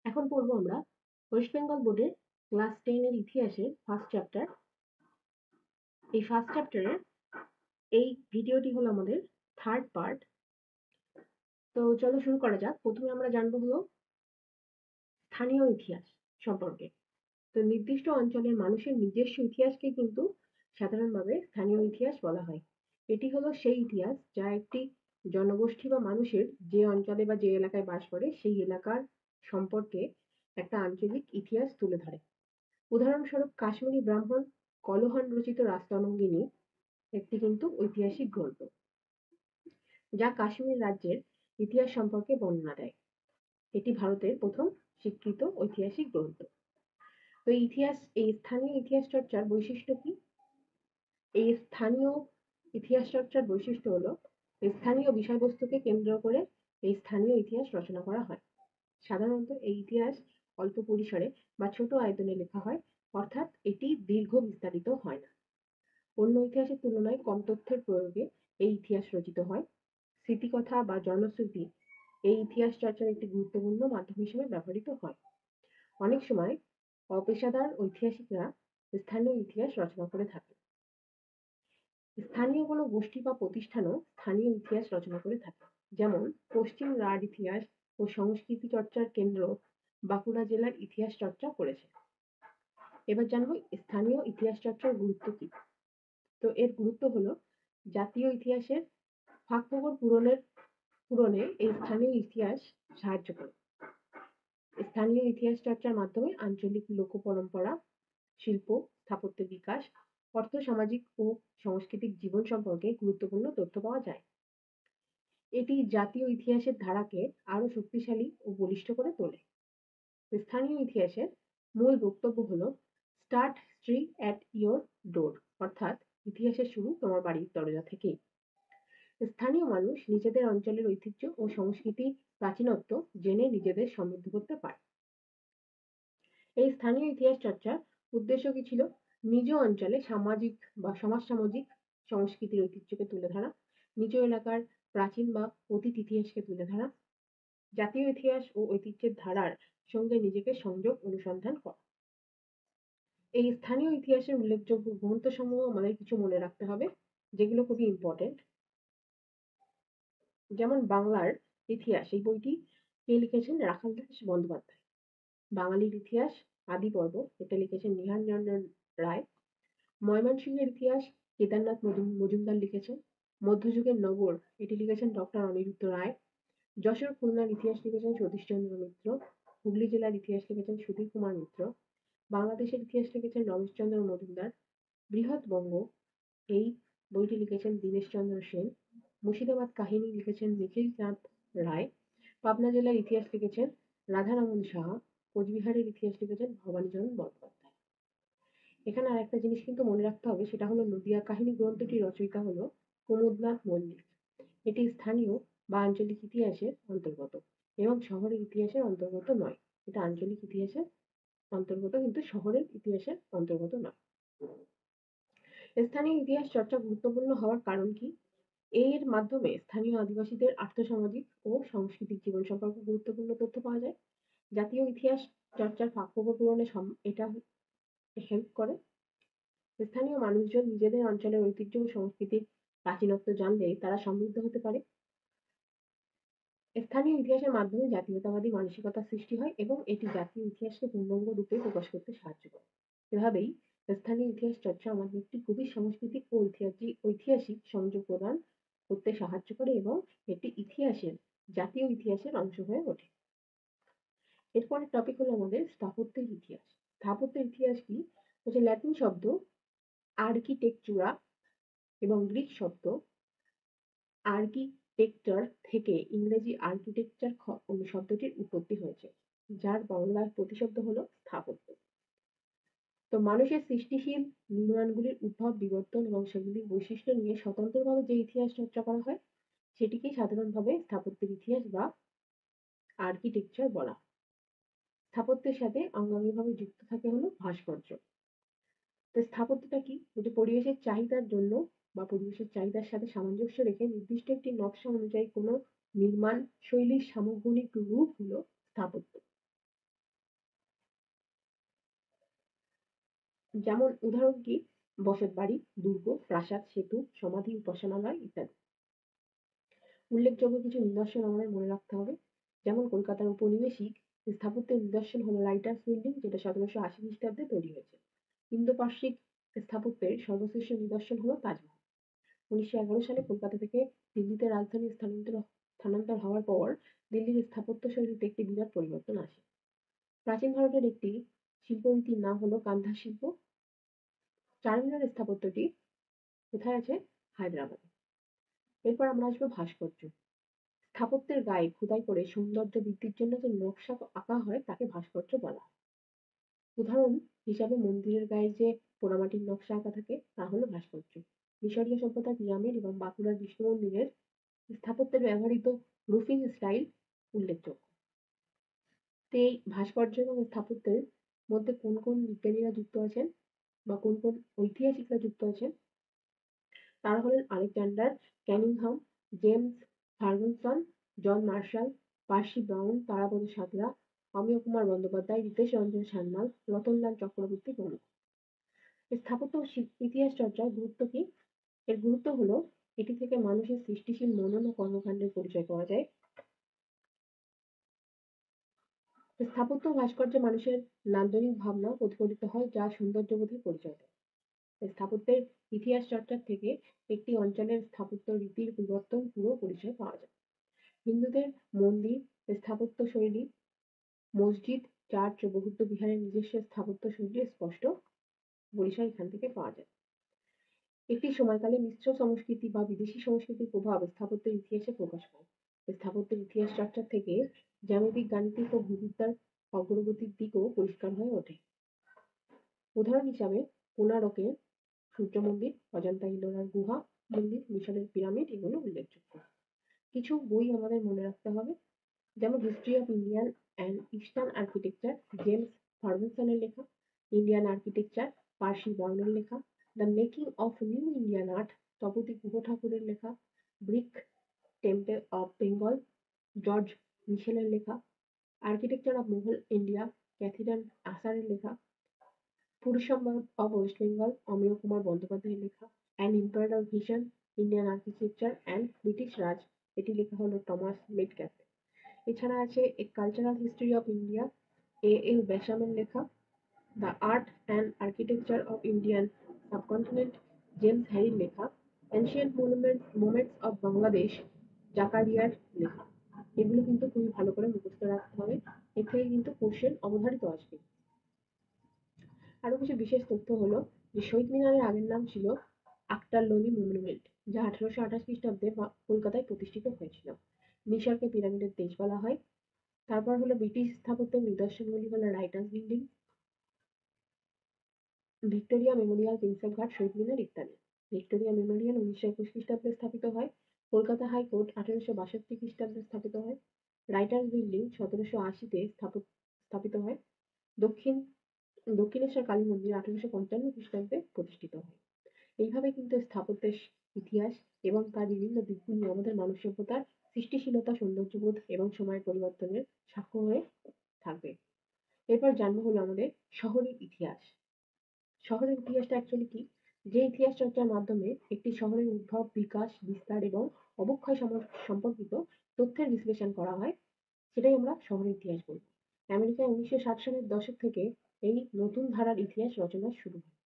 এখন পড়বো আমরা ওয়েস্ট বেঙ্গল বোর্ডের ক্লাস 10 এর ইতিহাসের ফার্স্ট চ্যাপ্টার। এই ফার্স্ট চ্যাপ্টারের এই ভিডিওটি হলো আমাদের থার্ড পার্ট। তো চলো শুরু করা যাক। প্রথমে আমরা জানবো হলো স্থানীয় ইতিহাস সম্পর্কে। তো নির্দিষ্ট অঞ্চলের মানুষের নিজস্ব ইতিহাসকে কিন্তু সাধারণভাবে স্থানীয় ইতিহাস বলা হয়। এটি হলো সেই ইতিহাস যা একটি জনগোষ্ঠী বা মানুষের যে অঞ্চলে বা যে এলাকায় বাস করে সেই এলাকার সম্পর্কে একটা আঞ্চলিক ইতিহাস তুলে ধরে। উদাহরণস্বরূপ কাশ্মীরি ব্রাহ্মণ কলহন রচিত রাজতরঙ্গিনী একটি কিন্তু ঐতিহাসিক গ্রন্থ, যা কাশ্মীর রাজ্যের ইতিহাস সম্পর্কে বর্ণনা দেয়। এটি ভারতের প্রথম স্বীকৃত ঐতিহাসিক গ্রন্থ। তো এই স্থানীয় ইতিহাস চর্চার বৈশিষ্ট্য কি? এই স্থানীয় ইতিহাস চর্চার বৈশিষ্ট্য হলো স্থানীয় বিষয়বস্তুকে কেন্দ্র করে এই স্থানীয় ইতিহাস রচনা করা হয়। সাধারণত এই ইতিহাস অল্প পরিসরে বা ছোট আয়তনে লেখা হয়, অর্থাৎ এটি দীর্ঘ বিস্তারিত হয় না। অন্য ইতিহাসের তুলনায় কম তথ্যের প্রয়োগে এই ইতিহাস রচিত হয়। স্মৃতিকথা বা জনশ্রুতি এই ইতিহাস চর্চার একটি গুরুত্বপূর্ণ মাধ্যম হিসেবে ব্যবহৃত হয়। অনেক সময় অপেশাদার ঐতিহাসিকরা স্থানীয় ইতিহাস রচনা করে থাকে। স্থানীয় কোনো গোষ্ঠী বা প্রতিষ্ঠানও স্থানীয় ইতিহাস রচনা করে থাকে। যেমন পশ্চিম রাঢ় ইতিহাস ও সংস্কৃতি চর্চার কেন্দ্র বাঁকুড়া জেলার ইতিহাস চর্চা করেছে। এবার জানবো স্থানীয় ইতিহাস চর্চার গুরুত্ব কি। তো এর গুরুত্ব হলো জাতীয় ইতিহাসের ফাঁকফোকর পূরণে এই স্থানীয় ইতিহাস সাহায্য করে। স্থানীয় ইতিহাস চর্চার মাধ্যমে আঞ্চলিক লোক পরম্পরা, শিল্প, স্থাপত্যের বিকাশ, অর্থ সামাজিক ও সাংস্কৃতিক জীবন সম্পর্কে গুরুত্বপূর্ণ তথ্য পাওয়া যায়। এটি জাতীয় ইতিহাসের ধারাকে আরো শক্তিশালী ও বলিষ্ঠ করে তোলে। স্থানীয় ইতিহাসের মূল বক্তব্য হলো স্টার্ট হিস্ট্রি অ্যাট ইয়োর ডোর, অর্থাৎ ইতিহাসের শুরু তোমার বাড়ির দরজা থেকেই। স্থানীয় মানুষ নিজেদের অঞ্চলের ঐতিহ্য ও সংস্কৃতির প্রাচীনত্ব জেনে নিজেদের সমৃদ্ধ করতে পারে। এই স্থানীয় ইতিহাস চর্চার উদ্দেশ্য কি ছিল? নিজ অঞ্চলে সামাজিক বা সমাজ সামাজিক সংস্কৃতির ঐতিহ্যকে তুলে ধরা, নিজ এলাকার প্রাচীন বা অতীত ইতিহাসকে তুলে ধরা, জাতীয় ইতিহাস ও ঐতিহ্যের ধারার সঙ্গে নিজেকে সংযোগ অনুসন্ধান করা। এই স্থানীয় ইতিহাসের উল্লেখযোগ্য গ্রন্থসমূহ আমাদের কিছু মনে রাখতে হবে, যেগুলো খুবই ইম্পর্টেন্ট। যেমন বাংলার ইতিহাস, এই বইটি কে লিখেছেন? রাখাল দাস বন্দ্যোপাধ্যায়। বাঙালির ইতিহাস আদি পর্ব, এটা লিখেছেন নিহাররঞ্জন রায়। ময়মনসিংহের ইতিহাস কেদারনাথ মজুমদার লিখেছেন। মধ্যযুগের নগর, এটি লিখেছেন ডক্টর অনিরুদ্ধ রায়। যশোর খুলনার ইতিহাস লিখেছেন সতীশচন্দ্র মিত্র। হুগলি জেলার ইতিহাস লিখেছেন সুধীর কুমার মিত্র। বাংলাদেশের ইতিহাস লিখেছেন রমেশচন্দ্র মজুমদার। বৃহৎবঙ্গ, এই বইটি লিখেছেন দীনেশচন্দ্র সেন। মুর্শিদাবাদ কাহিনী লিখেছেন নিখিলচাঁদ রায়। পাবনা জেলার ইতিহাস লিখেছেন রাধারমণ সাহা। কোচবিহারের ইতিহাস লিখেছেন ভবানীচরণ বন্দ্যোপাধ্যায়। এখানে আরেকটা জিনিস কিন্তু মনে রাখতে হবে, সেটা হলো নদিয়া কাহিনী গ্রন্থটির রচয়িতা হলো কুমুদনাথ মল্লিক। এটি স্থানীয় বা আঞ্চলিক ইতিহাসের অন্তর্গত এবং শহরের ইতিহাসের অন্তর্গত নয়। এটা আঞ্চলিক ইতিহাসের অন্তর্গত, কিন্তু শহরের ইতিহাসের অন্তর্গত নয়। স্থানীয় ইতিহাস চর্চা গুরুত্বপূর্ণ হওয়ার কারণ কি? এর মাধ্যমে স্থানীয় আদিবাসীদের আর্থসামাজিক ও সাংস্কৃতিক জীবন সম্পর্কে গুরুত্বপূর্ণ তথ্য পাওয়া যায়। জাতীয় ইতিহাস চর্চার ফাঁকফোকর পূরণে এটা হেল্প করে। স্থানীয় মানুষজন নিজেদের অঞ্চলের ঐতিহ্য ও সংস্কৃতির প্রাচীনত্ব জানলে তারা সমৃদ্ধ হতে পারে। স্থানীয় ইতিহাসের মাধ্যমে জাতীয়তাবাদী মানসিকতা সৃষ্টি হয় এবং এটি জাতীয় ইতিহাসকে পূর্ণাঙ্গ রূপে প্রকাশ করতে সাহায্য করে। এভাবেই স্থানীয় ইতিহাস চর্চা আমাদের একটি গভীর সাংস্কৃতিক ও ঐতিহাসিক সংযোগ প্রদান করতে সাহায্য করে এবং এটি জাতীয় ইতিহাসের অংশ হয়ে ওঠে। এরপরের টপিক হলো আমাদের স্থাপত্যের ইতিহাস। স্থাপত্যের ইতিহাস কি? হচ্ছে ল্যাটিন শব্দ আর্কিটেকচুরা এবং গ্রিক শব্দ আর্কিটেকচার থেকে ইংরেজি আর্কিটেকচার শব্দটির উৎপত্তি হয়েছে, যার বাংলার প্রতিশব্দ হলো স্থাপত্য। তো মানুষের সৃষ্টিশীল নির্মাণগুলির উদ্ভব, বিবর্তন এবং সেগুলির বৈশিষ্ট্য নিয়ে স্বতন্ত্রভাবে যে ইতিহাস চর্চা করা হয় সেটিকেই সাধারণভাবে স্থাপত্যের ইতিহাস বা আর্কিটেকচার বলা হয়। স্থাপত্যের সাথে অঙ্গাঙ্গিভাবে যুক্ত থাকে হলো ভাস্কর্য। তো স্থাপত্যটা কি? যেটি পরিবেশের চাহিদার জন্য বা পরিবেশের চাহিদার সাথে সামঞ্জস্য রেখে নির্দিষ্ট একটি নকশা অনুযায়ী কোনো নির্মাণ শৈলীর সামগ্রিক রূপ হলো স্থাপত্য। যেমন উদাহরণ কি বসতবাড়ি, দুর্গ, প্রাসাদ, সেতু, সমাধি, উপাসনালয় ইত্যাদি। উল্লেখযোগ্য কিছু নিদর্শন আমাদের মনে রাখতে হবে। যেমন কলকাতার উপনিবেশিক স্থাপত্যের নিদর্শন হলো রাইটার্স বিল্ডিং, যেটা 1780 খ্রিস্টাব্দে তৈরি হয়েছে। ইন্দো পার্শ্বিক স্থাপত্যের সর্বশ্রেষ্ঠ নিদর্শন হলো তাজমহল। 1911 সালে কলকাতা থেকে দিল্লিতে রাজধানী স্থানান্তর হওয়ার পর দিল্লির স্থাপত্য শৈলীতে একটি বিরাট পরিবর্তন আসে। প্রাচীন ভারতের একটি শিল্পরীতির নাম হলো গান্ধার শিল্প। চারমিনার স্থাপত্যটি কোথায় আছে? হায়দ্রাবাদে। এরপর আমরা আসবো ভাস্কর্য। স্থাপত্যের গায়ে খোদাই করে সৌন্দর্য বৃদ্ধির জন্য যে নকশা আঁকা হয় তাকে ভাস্কর্য বলা হয়। উদাহরণ হিসাবে মন্দিরের গায়ে যে পোড়ামাটির নকশা আঁকা থাকে তা হলো ভাস্কর্য। মিশরীয় সভ্যতার পিরামিড এবং বাঁকুড়ার বিষ্ণু মন্দিরের স্থাপত্যের ব্যবহৃত রুফিং স্টাইল উল্লেখযোগ্য। তো এই ভাস্কর্য এবং স্থাপত্যের মধ্যে কোন কোন বিজ্ঞানীরা যুক্ত আছেন বা কোন কোন ঐতিহাসিকরা যুক্ত আছেন তারা হলেন Alexander Cunningham, James Fergusson, John Marshall, Percy Brown, Tarapada Santra, Amiya Kumar Bandyopadhyay, Ritesh Ranjan Sanyal, Ratanlal Chakraborty প্রমুখ। স্থাপত্য ইতিহাস চর্চার গুরুত্ব কি? এর গুরুত্ব হলো এটি থেকে মানুষের সৃষ্টিশীল মনন ও কর্মকাণ্ডের পরিচয় পাওয়া যায়। স্থাপত্য ও ভাস্কর্যে মানুষের নান্দনিক ভাবনা প্রতিফলিত হয়, যা সৌন্দর্যবোধের পরিচয় দেয়। স্থাপত্যের ইতিহাস চর্চার থেকে একটি অঞ্চলের স্থাপত্য রীতির বিবর্তন পুরো পরিচয় পাওয়া যায়। হিন্দুদের মন্দির স্থাপত্য শৈলী, মসজিদ, চার্চ ও বৌদ্ধ বিহারের নিজস্ব স্থাপত্য শৈলীর স্পষ্ট পরিচয় এখান থেকে পাওয়া যায়। একটি সময়কালে মিশ্র সংস্কৃতি বা বিদেশি সংস্কৃতির প্রভাব স্থাপত্যের ইতিহাসে প্রকাশ পায়। স্থাপত্যের ইতিহাস চর্চা থেকে জ্যামিতিক, গাণিতিক ও ভূবিদ্যার অগ্রগতির দিকও পরিষ্কার হয়ে ওঠে। উদাহরণ হিসাবে কোণারকের সূর্য মন্দির, অজন্তা ইলোরার গুহা মন্দির, মিশরের পিরামিড এগুলো উল্লেখযোগ্য। কিছু বই আমাদের মনে রাখতে হবে, যেমন history of Indian and eastern architecture James ফার্গুসনের লেখা, ইন্ডিয়ান আর্কিটেকচার পার্সি ব্রাউনের লেখা, the making of new Indian art Tapati Guha ঠাকুরের লেখা, brick temple of Bengal George মিশেলের লেখা, architecture of Mughal India cathedral আসারের লেখা, পুরুষসম্ভব of west Bengal Amiya Kumar বন্দ্যোপাধ্যায়ের লেখা, an imperial vision Indian architecture and British Raj, এটি লেখা হলো টমাস মেটক্যাফে। এছাড়া আছে a cultural history of India AL. বেসামের লেখা, the art and architecture of Indian subcontinent James হ্যারির লেখা, এনশিয়েন্ট মোমেন্টস অফ বাংলাদেশ জাকারিয়ার লেখা। এগুলো কিন্তু খুবই ভালো করে মুখস্থ রাখতে হবে, এর থেকে কিন্তু কোশ্চেন অবধারিত আসবে। আরো কিছু বিশেষ তথ্য হলো যে শহীদ মিনারের আগের নাম ছিল আক্তারললি মনুমেন্ট, যা 1828 খ্রিস্টাব্দে কলকাতায় প্রতিষ্ঠিত হয়েছিল। মিশরকে পিরামিডের দেশ বলা হয়। তারপর হলো ব্রিটিশ স্থাপত্যের নিদর্শনগুলি হলো Writers' building, Victoria Memorial, Prinsep Ghat, Shahid মিনার ইত্যাদি। ভিক্টোরিয়া মেমোরিয়াল 1921 খ্রিস্টাব্দে স্থাপিত হয়। কলকাতা হাইকোর্ট 1862 খ্রিস্টাব্দে স্থাপিত হয়। রাইটার্স বিল্ডিং 1780-তে স্থাপিত হয়। দক্ষিণ দক্ষিণেশ্বর কালী মন্দির 1855 খ্রিস্টাব্দে প্রতিষ্ঠিত হয়। এইভাবে কিন্তু স্থাপত্যের ইতিহাস এবং তার বিভিন্ন দিকগুলি আমাদের মানব সভ্যতার সৃষ্টিশীলতা, সৌন্দর্যবোধ এবং সময়ের পরিবর্তনের সাক্ষ্য হয়ে থাকবে। এরপর জানবো হলো আমাদের শহরের ইতিহাস। শহরের ইতিহাসটা অ্যাকচুয়ালি কি? যে ইতিহাস চর্চার মাধ্যমে একটি শহরের উদ্ভব, বিকাশ, বিস্তার এবং অবক্ষয় সম্পর্কিত তথ্যের বিশ্লেষণ করা হয়, সেটাই আমরা শহরের ইতিহাস বলবো। আমেরিকায় 1960 সালের দশক থেকে এই নতুন ধারার ইতিহাস রচনা শুরু হয়।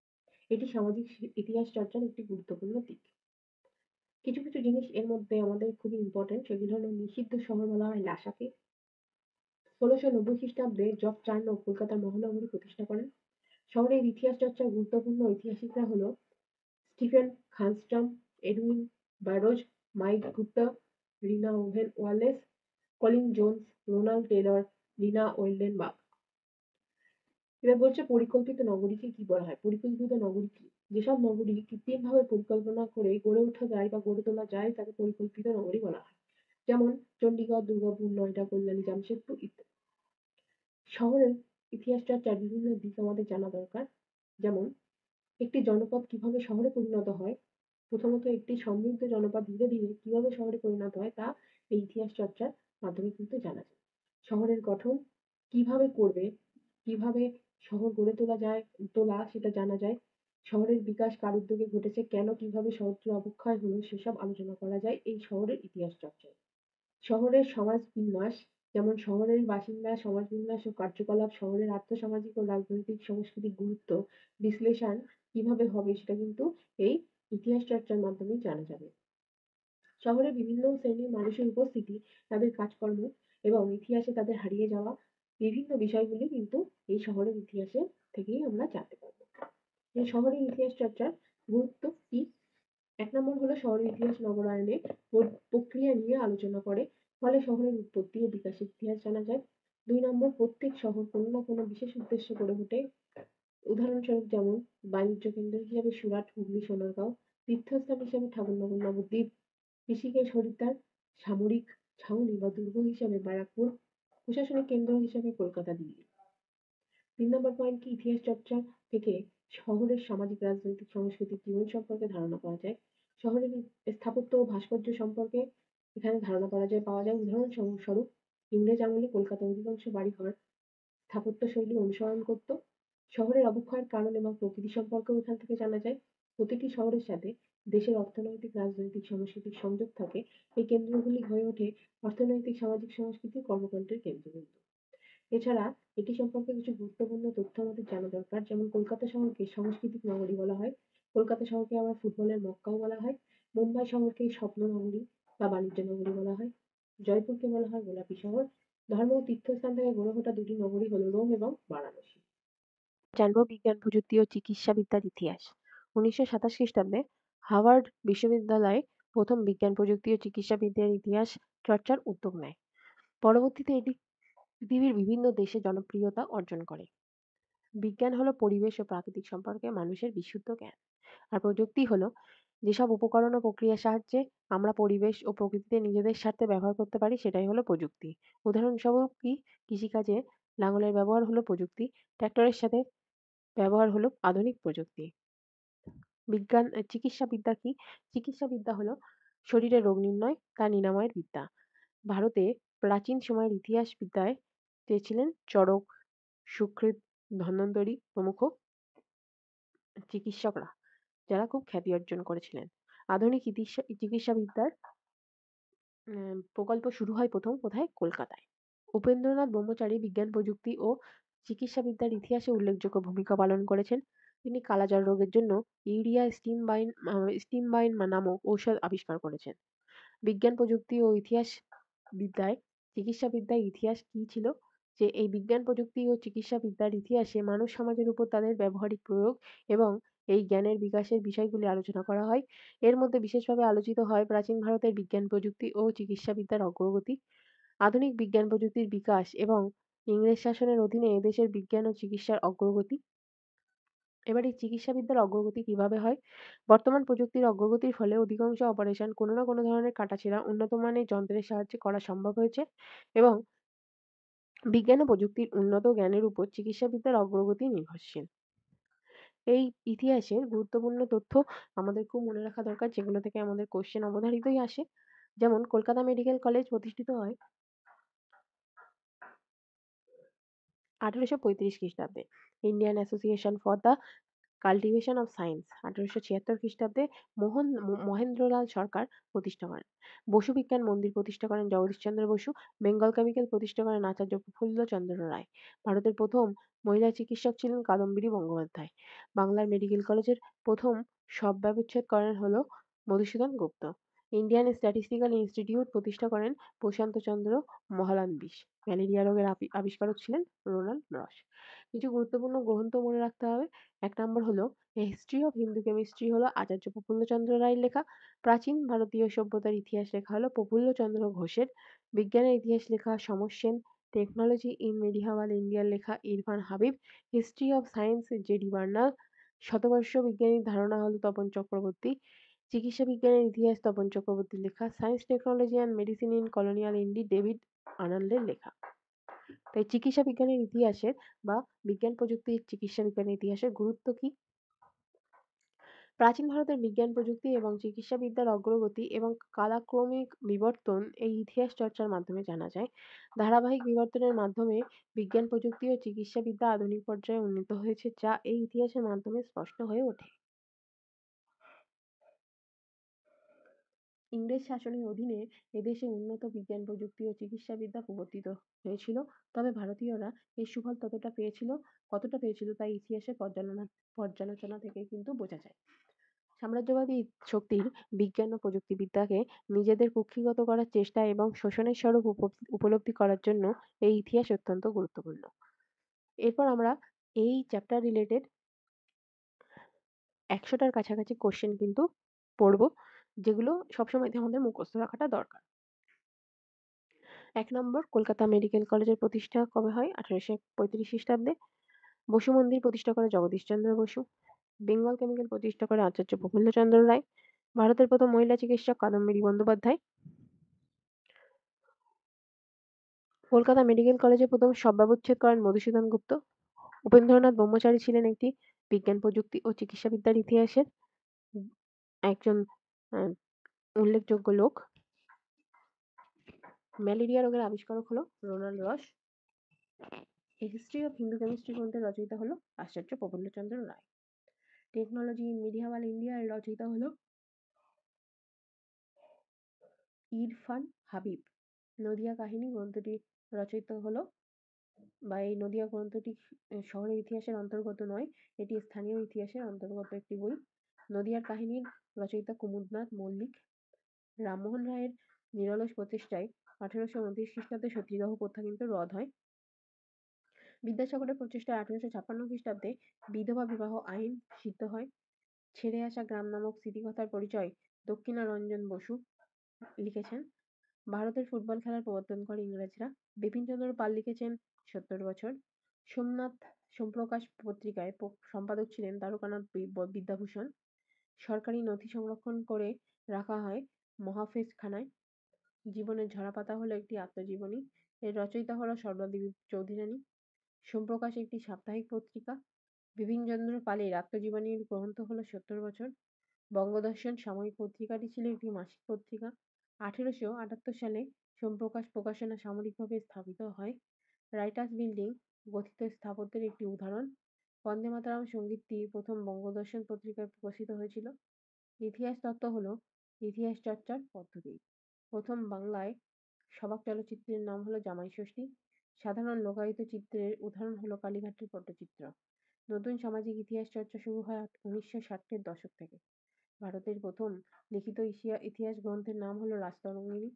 এটি সামাজিক ইতিহাস চর্চার একটি গুরুত্বপূর্ণ দিক। কিছু কিছু জিনিস এর মধ্যে আমাদের খুবই ইম্পর্টেন্ট, সেগুলো হলো নিষিদ্ধ শহর বলা হয় লাসাকে। 1690 খ্রিস্টাব্দে জর্জ চার্নক কলকাতার মহানগরী প্রতিষ্ঠা করেন। শহরের ইতিহাস চর্চার গুরুত্বপূর্ণ ঐতিহাসিকরা হলো স্টিফেন খানস্ট্রম, Edwin Barrows, Mike Gupta, Rina Owen Wallace, Colin Jones, Ronald Taylor, Rina Weldenberg. এবার বলছে পরিকল্পিত নগরীকে কি বলা হয়? পরিকল্পিত নগরী কি? যেসব নগরী কৃত্রিমভাবে পরিকল্পনা করে গড়ে ওঠা যায় বা গড়ে তোলা যায় তাকে পরিকল্পিত নগরী বলা হয়। যেমন চণ্ডীগড়, দুর্গাপুর, নয়ডা, কল্যাণী, জামশেদপুর ইত্যাদি। শহরের ইতিহাস চর্চার বিভিন্ন দিক আমাদের জানা দরকার। যেমন একটি জনপদ কিভাবে শহরে পরিণত হয়, প্রথমত একটি সমৃদ্ধ জনপদ ধীরে ধীরে কিভাবে শহরে পরিণত হয় তা এই ইতিহাস চর্চার মাধ্যমে কিন্তু জানা যায়। শহরের গঠন কিভাবে করবে, কিভাবে শহর গড়ে তোলা সেটা জানা যায়। শহরের বিকাশ কার উদ্যোগে ঘটেছে, কেন কিভাবে শহরটির অবক্ষয় হলো সেসব আলোচনা করা যায় এই শহরের ইতিহাস চর্চায়। শহরের সমাজ বিন্যাস, যেমন শহরের বাসিন্দা, সমাজ বিন্যাস ও কার্যকলাপ, শহরের আর্থসামাজিক ও রাজনৈতিক সাংস্কৃতিক গুরুত্ব বিশ্লেষণ কিভাবে হবে সেটা কিন্তু এই ইতিহাস চর্চার মাধ্যমে জানা যাবে। শহরে বিভিন্ন শ্রেণীর মানুষের উপস্থিতি, তাদের কাজকর্ম এবং ইতিহাসে তাদের হারিয়ে যাওয়া বিভিন্ন বিষয়গুলি কিন্তু এই শহরের ইতিহাসে থেকেই আমরা জানতে পারবো। এই শহরের ইতিহাস চর্চার গুরুত্ব কি? ১ নম্বর হলো শহরের ইতিহাস নগরায়নের প্রক্রিয়া নিয়ে আলোচনা করে, ফলে শহরের উৎপত্তি ও বিকাশের ইতিহাস জানা যায়। ২ নম্বর প্রত্যেক শহর কোনো না কোনো বিশেষ উদ্দেশ্যে গড়ে ওঠে। উদাহরণস্বরূপ যেমন বাণিজ্য কেন্দ্র হিসেবে সুরাট, হুগলি, সোনারগাঁও, তীর্থস্থান হিসেবে ঠাকুরনগর, নবদ্বীপ, কৃষিজ হরিদ্বার, সামরিক ছাউনি বা দুর্গ হিসেবে ব্যারাকপুর, প্রশাসনিক কেন্দ্র হিসেবে কলকাতা, দিল্লি। ৩ নম্বর পয়েন্ট কি? ইতিহাস চর্চা থেকে শহরের সামাজিক, রাজনৈতিক, সাংস্কৃতিক জীবন সম্পর্কে ধারণা করা যায়। শহরের স্থাপত্য ও ভাস্কর্য সম্পর্কে এখানে ধারণা পাওয়া যায়। উদাহরণস্বরূপ ইংরেজ আমলে কলকাতার অধিকাংশ বাড়িঘর স্থাপত্য শৈলী অনুসরণ করত। শহরের অবক্ষয়ের কারণ এবং প্রকৃতি সম্পর্কেও এখান থেকে জানা যায়। প্রতিটি শহরের সাথে দেশের অর্থনৈতিক, রাজনৈতিক, সাংস্কৃতিক সংযোগ থাকে। এই কেন্দ্রগুলি হয়ে ওঠে অর্থনৈতিক, সামাজিক, সাংস্কৃতিক কর্মকাণ্ডের কেন্দ্রবিন্দু। এছাড়া এটি সম্পর্কে কিছু গুরুত্বপূর্ণ তথ্য আমাদের জানা দরকার। যেমন কলকাতা শহরকে সাংস্কৃতিক নগরী বলা হয়। কলকাতা শহরকে আবার ফুটবলের মক্কাও বলা হয়। মুম্বাই শহরকে স্বপ্ন নগরী বা বাণিজ্য নগরী বলা হয়। জয়পুরকে বলা হয় গোলাপী শহর। ধর্ম ও তীর্থস্থান থেকে গড়ে ওঠা দুটি নগরী হলো রোম এবং বারাণসী। জানবো বিজ্ঞান, প্রযুক্তি ও চিকিৎসাবিদ্যার ইতিহাস। ১৯২৭ খ্রিস্টাব্দে হার্ভার্ড বিশ্ববিদ্যালয়ে প্রথম বিজ্ঞান, প্রযুক্তি ও চিকিৎসাবিদ্যার ইতিহাস চর্চার উদ্যোগ নেয়। পরবর্তীতে এটি পৃথিবীর বিভিন্ন দেশে জনপ্রিয়তা অর্জন করে। বিজ্ঞান হলো পরিবেশ ও প্রাকৃতিক সম্পর্কে মানুষের বিশুদ্ধ জ্ঞান। আর প্রযুক্তি হলো যেসব উপকরণ ও প্রক্রিয়ার সাহায্যে আমরা পরিবেশ ও প্রকৃতিতে নিজেদের স্বার্থে ব্যবহার করতে পারি সেটাই হলো প্রযুক্তি। উদাহরণস্বরূপ কি? কৃষিকাজে লাঙলের ব্যবহার হলো প্রযুক্তি, ট্রাক্টরের সাথে ব্যবহার হলো আধুনিক প্রযুক্তি। চিকিৎসাবিদ্যা কি? চিকিৎসাবিদ্যা হলো শরীরে রোগ নির্ণয়, তা নিরাময়ের বিদ্যা। ভারতে প্রাচীন সময়ের ইতিহাসবিদ্যায় ছিলেন চরক, সুকৃত, ধন্বন্তরী প্রমুখ চিকিৎসকরা, যারা খুব খ্যাতি অর্জন করেছিলেন। আধুনিক চিকিৎসাবিদ্যার প্রকল্প শুরু হয় প্রথম কোথায়? কলকাতায়। উপেন্দ্রনাথ ব্রহ্মচারী বিজ্ঞান, প্রযুক্তি ও চিকিৎসাবিদ্যার ইতিহাসে উল্লেখযোগ্য ভূমিকা পালন করেছেন। তিনি কালাজ্বর রোগের জন্য ইউরিয়া স্টিমবাইন নামক ঔষধ আবিষ্কার করেছেন। বিজ্ঞান, প্রযুক্তি ও চিকিৎসাবিদ্যায় ইতিহাস কি ছিল? যে এই বিজ্ঞান, প্রযুক্তি ও চিকিৎসাবিদ্যার ইতিহাসে মানব সমাজের উপর তাদের ব্যবহারিক প্রয়োগ এবং এই জ্ঞানের বিকাশের বিষয়গুলি আলোচনা করা হয়। এর মধ্যে বিশেষভাবে আলোচিত হয় প্রাচীন ভারতের বিজ্ঞান, প্রযুক্তি ও চিকিৎসাবিদ্যার অগ্রগতি, আধুনিক বিজ্ঞান প্রযুক্তির বিকাশ এবং ইংরেজ শাসনের অধীনে এদেশের বিজ্ঞান ও চিকিৎসার অগ্রগতি। এবার এই চিকিৎসাবিদ্যার অগ্রগতি কিভাবে হয়? বর্তমান প্রযুক্তির অগ্রগতির ফলে অধিকাংশ অপারেশন কোনো না কোনো ধরনের কাটাছেঁড়া উন্নত মানের যন্ত্রের সাহায্যে করা সম্ভব হয়েছে এবং বিজ্ঞান ও প্রযুক্তির উন্নত জ্ঞানের উপর চিকিৎসাবিদ্যার অগ্রগতি নির্ভরশীল। এই ইতিহাসের গুরুত্বপূর্ণ তথ্য আমাদের খুব মনে রাখা দরকার, যেগুলো থেকে আমাদের কোশ্চেন অবধারিতই আসে। যেমন কলকাতা মেডিকেল কলেজ প্রতিষ্ঠিত হয় ১৮৩৫ খ্রিস্টাব্দে। Indian association for the cultivation of science ১৮৭৬ খ্রিস্টাব্দে মহেন্দ্রলাল সরকার প্রতিষ্ঠা করেন। বসু বিজ্ঞান মন্দির প্রতিষ্ঠা করেন জগদীশচন্দ্র বসু। বেঙ্গল কেমিক্যাল প্রতিষ্ঠা করেন আচার্য প্রফুল্লচন্দ্র রায়। ভারতের প্রথম মহিলা চিকিৎসক ছিলেন কাদম্বিনী গঙ্গোপাধ্যায়। বাংলার মেডিকেল কলেজের প্রথম শবব্যবচ্ছেদ করেন হলো মধুসূদন গুপ্ত। ইন্ডিয়ান স্ট্যাটিস্টিক্যাল ইনস্টিটিউট প্রতিষ্ঠা করেন প্রশান্তচন্দ্র মহলানবিশ। ম্যালেরিয়া রোগের আবিষ্কারক ছিলেন রোনাল্ড রস। কিছু গুরুত্বপূর্ণ গ্রন্থ মনে রাখতে হবে। ১ নম্বর হলো a history of Hindu chemistry হলো আচার্য প্রফুল্লচন্দ্র রায়ের লেখা। প্রাচীন ভারতীয় সভ্যতার ইতিহাস লেখা হলো প্রফুল্লচন্দ্র ঘোষের। বিজ্ঞানের ইতিহাস লেখা সমর সেন। টেকনোলজি ইন মেডিহাভাল ইন্ডিয়ার লেখা Irfan Habib. History of science J.D.. বার্নাল। শতবর্ষ বিজ্ঞানীর ধারণা হলো তপন চক্রবর্তী। চিকিৎসা বিজ্ঞানের ইতিহাস তপন চক্রবর্তীর লেখা। Science, technology and medicine in colonial India David আর্নল্ডের লেখা। তাই চিকিৎসা বিজ্ঞানের ইতিহাসের বা বিজ্ঞান, প্রযুক্তির চিকিৎসা বিজ্ঞানের ইতিহাসের গুরুত্ব কি? প্রাচীন ভারতের বিজ্ঞান প্রযুক্তি এবং চিকিৎসাবিদ্যার অগ্রগতি এবং কালাক্রমিক বিবর্তন এই ইতিহাস চর্চার মাধ্যমে জানা যায়। ধারাবাহিক বিবর্তনের মাধ্যমে বিজ্ঞান প্রযুক্তি ও চিকিৎসাবিদ্যা আধুনিক পর্যায়ে উন্নীত হয়েছে, যা এই ইতিহাসের মাধ্যমে স্পষ্ট হয়ে ওঠে। ইংরেজ শাসনের অধীনে এদেশে উন্নত বিজ্ঞান প্রযুক্তি ও চিকিৎসাবিদ্যা প্রবর্তিত হয়েছিল। তবে ভারতীয়রা এর সুফল কতটা পেয়েছিল তা ইতিহাসের পর্যালোচনা থেকে কিন্তু বোঝা যায়। সাম্রাজ্যবাদী শক্তির বিজ্ঞান ও প্রযুক্তিবিদ্যাকে নিজেদের কুক্ষিগত করার চেষ্টা এবং শোষণের স্বরূপ উপলব্ধি করার জন্য এই ইতিহাস অত্যন্ত গুরুত্বপূর্ণ। এরপর আমরা এই চ্যাপ্টার রিলেটেড 100টার কাছাকাছি কোশ্চেন কিন্তু পড়ব, যেগুলো সবসময় আমাদের মুখস্থ রাখাটা দরকার। 1 নম্বর, কলকাতা মেডিকেল কলেজের প্রতিষ্ঠা কবে হয়? 1835 খ্রিস্টাব্দে। বসু মন্দির প্রতিষ্ঠা করে জগদীশচন্দ্র বসু। বেঙ্গল কেমিক্যাল প্রতিষ্ঠা করে আচার্য প্রফুল্লচন্দ্র রায়। ভারতের প্রথম মহিলা চিকিৎসক কাদম্বিনী বন্দ্যোপাধ্যায়। কলকাতা মেডিকেল কলেজে প্রথম শবব্যবচ্ছেদ করেন মধুসূদন গুপ্ত। উপেন্দ্রনাথ ব্রহ্মচারী ছিলেন একটি বিজ্ঞান প্রযুক্তি ও চিকিৎসাবিদ্যার ইতিহাসের একজন উল্লেখযোগ্য লোক। ম্যালেরিয়া রোগের আবিষ্কারক হলো রোনাল্ড রস। A history of Hindu chemistry গ্রন্থের রচয়িতা হলো আচার্য প্রফুল্লচন্দ্র রায়। টেকনোলজি ইন মিডিয়াভাল ইন্ডিয়া এর রচয়িতা হলো ইরফান হাবিব। নদিয়া কাহিনী গ্রন্থটি রচয়িতা হলো এই নদিয়া গ্রন্থটি শহরের ইতিহাসের অন্তর্গত নয়, এটি স্থানীয় ইতিহাসের অন্তর্গত একটি বই। নদিয়ার কাহিনীর রচয়িতা কুমুদনাথ মল্লিক। রামমোহন রায়ের নিরলস প্রচেষ্টায় 1829 খ্রিস্টাব্দে সতীদাহ প্রথা কিন্তু রদ হয়। বিদ্যাসাগরের প্রচেষ্টায় 1856 খ্রিস্টাব্দে বিধবা বিবাহ আইন সিদ্ধ হয়। ছেড়ে আসা গ্রাম নামক স্মৃতিকথার পরিচয় দক্ষিণারঞ্জন বসু লিখেছেন। ভারতের ফুটবল খেলার প্রবর্তন করে ইংরেজরা। বিপিনচন্দ্র পাল লিখেছেন 70 বছর। সোমপ্রকাশ পত্রিকায় সম্পাদক ছিলেন দ্বারকানাথ বিদ্যাভূষণ। সরকারি নথি সংরক্ষণ করে রাখা হয় মহাফেজখানায়। জীবনের ঝরাপাতা হলো একটি আত্মজীবনী। এর রচয়িতা হলো সর্বাদেবী চৌধুরানী। সোমপ্রকাশ একটি সাপ্তাহিক পত্রিকা। বিপিনচন্দ্র পালের আত্মজীবনীর গ্রন্থ হলো 70 বছর। বঙ্গদর্শন সাময়িক পত্রিকাটি ছিল একটি মাসিক পত্রিকা। 1878 সালে সোমপ্রকাশ প্রকাশনা সামরিকভাবে স্থাপিত হয়। রাইটার্স বিল্ডিং গঠিত স্থাপত্যের একটি উদাহরণ। বন্দে মাতরম সঙ্গীতটি প্রথম বঙ্গদর্শন পত্রিকায় প্রকাশিত হয়েছিল। ইতিহাস তত্ত্ব হলো ইতিহাস চর্চার পদ্ধতি। প্রথম বাংলায় সবাক চলচ্চিত্রের নাম হলো জামাই ষষ্ঠী। সাধারণ লোকায়িত চিত্রের উদাহরণ হলো কালীঘাটের পটচিত্র। নতুন সামাজিক ইতিহাস চর্চা শুরু হয় 1960-এর দশক থেকে। ভারতের প্রথম লিখিত ইতিহাস গ্রন্থের নাম হলো রাজতরঙ্গিনী।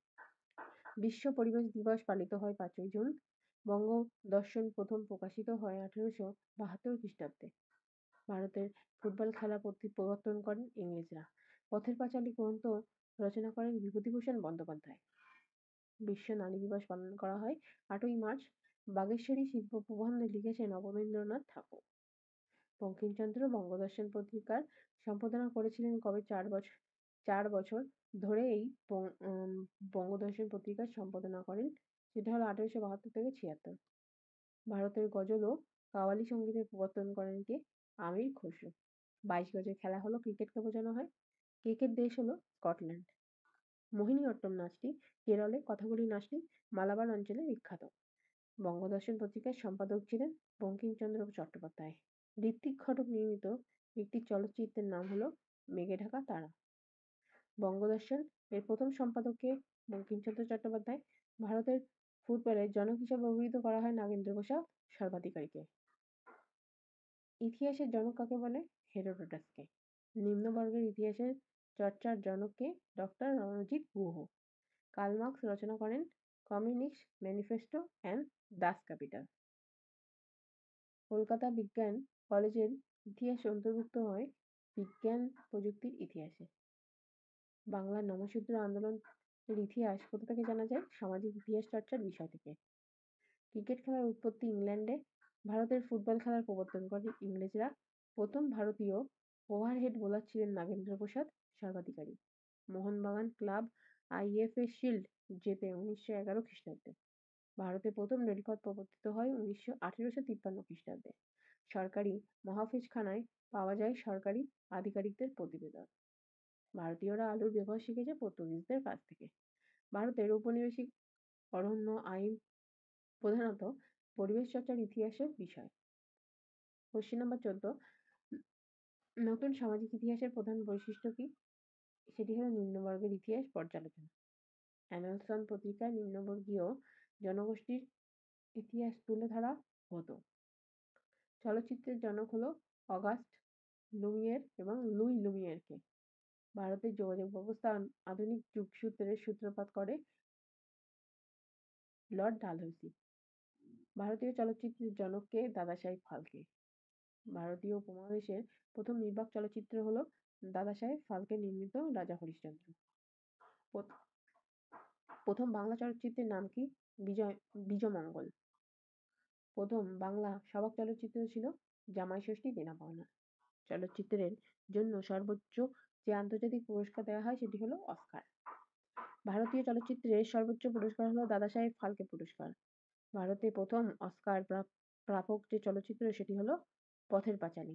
বিশ্ব পরিবেশ দিবস পালিত হয় 5ই জুন। বঙ্গদর্শন প্রথম প্রকাশিত হয় 1872 খ্রিস্টাব্দে। ভারতের ফুটবল খেলা প্রবর্তন করেন ইংরেজরা। পথের পাঁচালী গ্রন্থ রচনা করেন বিভূতিভূষণ বন্দ্যোপাধ্যায়। বিশ্ব নারী দিবস পালন করা হয় 8ই মার্চ। বাগেশ্বরী শিল্প প্রবন্ধে লিখেছেন অবনীন্দ্রনাথ ঠাকুর। বঙ্কিমচন্দ্র বঙ্গদর্শন পত্রিকার সম্পাদনা করেছিলেন কবে? 4 বছর ধরে এই বঙ্গদর্শন পত্রিকার সম্পাদনা করেন, সেটা হলো 1872 থেকে 76। ভারতের গজল ও কাওয়ালি সঙ্গীতের প্রবর্তন করেন কে? আমির খসরু। 22 গজের খেলা হলো ক্রিকেটকে বোঝানো হয়। কেকের দেশ হলো স্কটল্যান্ড। মোহিনীঅট্টম নাচটি কেরলে, কথাকলি নাচটি মালাবার অঞ্চলে বিখ্যাত। বঙ্গদর্শন পত্রিকার সম্পাদক ছিলেন বঙ্কিমচন্দ্র চট্টোপাধ্যায়। ঋত্বিক ঘটক নির্মিত একটি চলচ্চিত্রের নাম হলো মেঘে ঢাকা তারা। বঙ্গদর্শন এর প্রথম সম্পাদক কে? বঙ্কিমচন্দ্র চট্টোপাধ্যায়। ভারতের ফুটবলের জনক হিসেবে অভিহিত করা হয় নাগেন্দ্র প্রসাদ সর্বাধিকারীকে। ইতিহাসের জনক কাকে বলে? হেরোডোটাসকে। নিম্নবর্গের ইতিহাসের চর্চার জনক কে? Doctor Ranajit Guha. Karl Marx রচনা করেন communist manifesto and Das Kapital. Kolkata বিজ্ঞান কলেজের ইতিহাস অন্তর্ভুক্ত হয় বিজ্ঞান প্রযুক্তির ইতিহাসে। বাংলার নমঃশূদ্র আন্দোলনের ইতিহাস কোথা থেকে জানা যায়? সামাজিক ইতিহাস চর্চার বিষয় থেকে। ক্রিকেট খেলার উৎপত্তি ইংল্যান্ডে। ভারতের ফুটবল খেলার প্রবর্তন করে ইংরেজরা। প্রথম ভারতীয় ওভারহেড বোলার ছিলেন Nagendra Prasad Sarbadhikari. Mohun Bagan club IFA shield জেতে 1911 খ্রিস্টাব্দে। ভারতে প্রথম রেলপথ প্রবর্তিত হয় 1853 খ্রিস্টাব্দে। সরকারি মহাফেজখানায় পাওয়া যায় সরকারি আধিকারিকদের প্রতিবেদন। ভারতীয়রা আলুর ব্যবহার শিখেছে পর্তুগিজদের কাছ থেকে। ভারতের ঔপনিবেশিক অরণ্য আইন প্রধানত পরিবেশ চর্চার ইতিহাসের বিষয়। কোশ্চেন নাম্বার 14, নতুন সামাজিক ইতিহাসের প্রধান বৈশিষ্ট্য কি? সেটি হলো নিম্নবর্গের ইতিহাস পর্যালোচনা। অ্যানেলসন পত্রিকায় নিম্নবর্গীয় জনগোষ্ঠীর ইতিহাস তুলে ধরা হতো। চলচ্চিত্রের জনক হলো অগাস্ট লুমিয়ের এবং লুই লুমিয়েরকে। ভারতের যোগাযোগ ব্যবস্থা আধুনিক যুগসূত্রের সূত্রপাত করে লর্ড ডালহৌসি। ভারতীয় চলচ্চিত্রের জনক কে? দাদাসাহেব ফালকে। ভারতীয় উপমহাদেশের প্রথম নির্বাক চলচ্চিত্র হলো দাদাসাহেব ফালকে নির্মিত রাজা হরিশ্চন্দ্র। প্রথম বাংলা চলচ্চিত্রের নাম কি? বিজয়মঙ্গল। প্রথম বাংলা সবাক চলচ্চিত্র ছিল জামাই ষষ্ঠী দেনা পাওনা। চলচ্চিত্রের জন্য সর্বোচ্চ যে আন্তর্জাতিক পুরস্কার দেওয়া হয় সেটি হলো অস্কার। ভারতীয় চলচ্চিত্রের সর্বোচ্চ পুরস্কার হলো দাদাসাহেব ফালকে পুরস্কার। ভারতে প্রথম অস্কার প্রাপক যে চলচ্চিত্র সেটি হলো পথের পাঁচালী।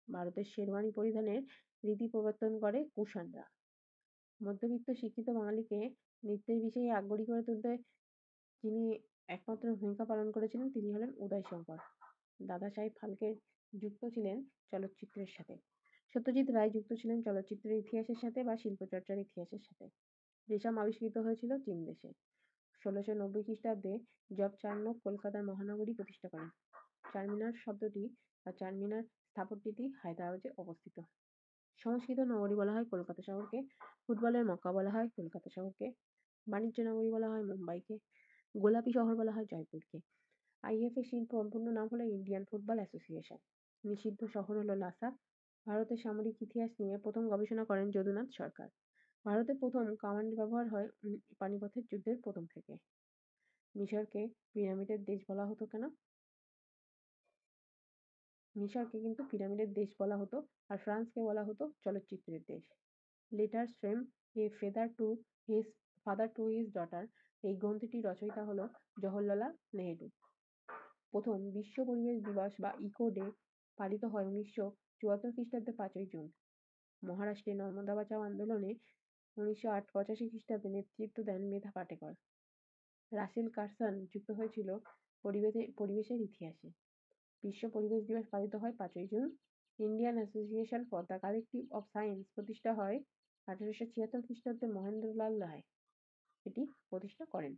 ভারতের শেরওয়ানি পরিধানের রীতি প্রবর্তন করে কুষাণরা। মধ্যবিত্ত শিক্ষিত বাঙালিকে নৃত্যের বিষয়ে আগ্রহী করে তুলতে যিনি একমাত্র ভূমিকা পালন করেছিলেন তিনি হলেন উদয়শঙ্কর। দাদাসাহেব ফালকে যুক্ত ছিলেন চলচ্চিত্রের সাথে। সত্যজিৎ রায় যুক্ত ছিলেন চলচ্চিত্রের ইতিহাসের সাথে বা শিল্পচর্চার ইতিহাসের সাথে। রেশম আবিষ্কৃত হয়েছিল চীন দেশে। 1690 খ্রিস্টাব্দে জব চার্নোক কলকাতার মহানগরী প্রতিষ্ঠা করেন। চারমিনার শব্দটি বা চারমিনার স্থাপত্যটি হায়দ্রাবাদে অবস্থিত। সংস্কৃত নগরী বলা হয় কলকাতা শহরকে। ফুটবলের মক্কা বলা হয় কলকাতা শহরকে। বাণিজ্য নগরী বলা হয় মুম্বাইকে। গোলাপি শহর বলা হয় জয়পুরকে। আইএফএ শিল্প সম্পূর্ণ নাম হলো ইন্ডিয়ান ফুটবল অ্যাসোসিয়েশন। নিষিদ্ধ শহর হলো লাসা। ভারতের সামরিক ইতিহাস নিয়ে প্রথম গবেষণা করেন যদুনাথ সরকার। ভারতে প্রথম কামানের ব্যবহার হয় পানিপথের যুদ্ধের প্রথম থেকে। মিশরকে পিরামিডের দেশ বলা হতো কেন? মিশরকে কিন্তু পিরামিডের দেশ বলা হতো আর ফ্রান্সকে বলা হতো চলচ্চিত্রের দেশ। Letters frame a father to his daughter এই গ্রন্থটির রচয়িতা হলো জওহরলাল নেহেরু। প্রথম বিশ্ব পরিবেশ দিবস বা ইকো ডে পালিত হয় 1974 খ্রিস্টাব্দে 5ই জুন। মহারাষ্ট্রে নর্মদা বাঁচাও আন্দোলনে 1985 খ্রিস্টাব্দে নেতৃত্ব দেন মেধা পাটেকর। রাসেল কারসন যুক্ত হয়েছিল পরিবেশের ইতিহাসে। বিশ্ব পরিবেশ দিবস পালিত হয় 5ই জুন। Indian association for the collective of science প্রতিষ্ঠা হয় 1876 খ্রিস্টাব্দে মহেন্দ্রলাল রায় এটি প্রতিষ্ঠা করেন।